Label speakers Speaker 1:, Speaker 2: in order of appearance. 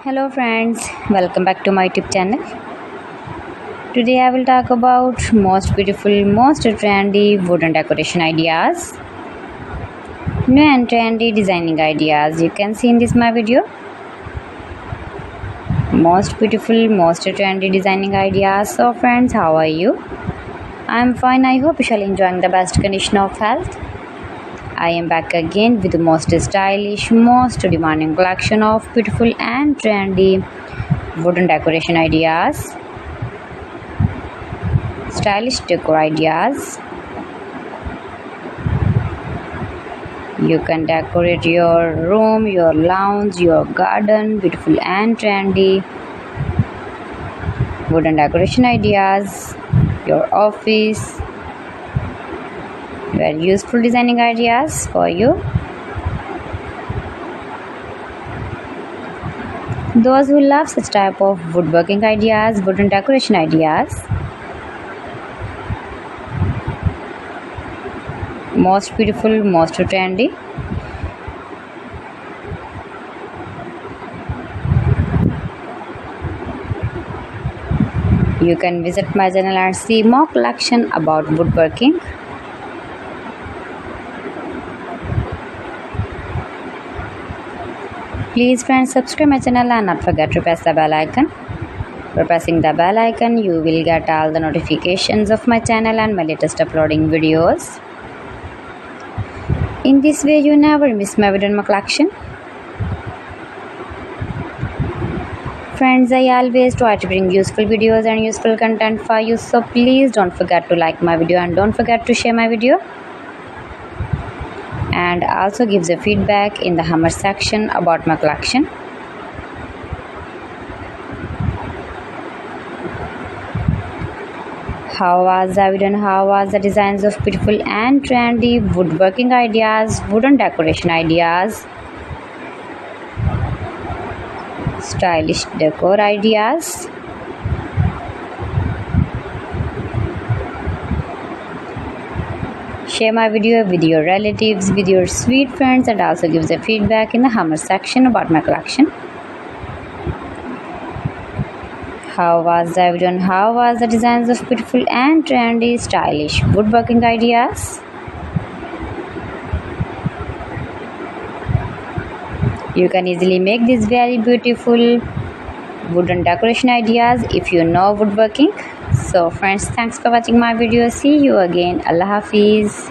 Speaker 1: Hello friends, welcome back to my YouTube channel. Today I will talk about most beautiful, most trendy wooden decoration ideas. New and trendy designing ideas you can see in this my video. Most beautiful, most trendy designing ideas. So friends, how are you? I am fine. I hope you shall enjoying the best condition of health. I am back again with the most stylish, most demanding collection of beautiful and trendy wooden decoration ideas, stylish decor ideas. You can decorate your room, your lounge, your garden, beautiful and trendy wooden decoration ideas, your office. Very useful designing ideas for you. Those who love such type of woodworking ideas, wooden decoration ideas. Most beautiful, most trendy. You can visit my channel and see more collection about woodworking. Please friends, subscribe my channel and not forget to press the bell icon. By pressing the bell icon, you will get all the notifications of my channel and my latest uploading videos. In this way, you never miss my video in my collection. Friends, I always try to bring useful videos and useful content for you, so please don't forget to like my video and don't forget to share my video. And also gives a feedback in the comment section about my collection. How was the video and how was the designs of beautiful and trendy woodworking ideas, wooden decoration ideas, stylish decor ideas. Share my video with your relatives, with your sweet friends, and also gives a feedback in the comment section about my collection. How was the video and how was the designs of beautiful and trendy stylish woodworking ideas? You can easily make these very beautiful wooden decoration ideas if you know woodworking. So friends, thanks for watching my video. See you again. Allah Hafiz.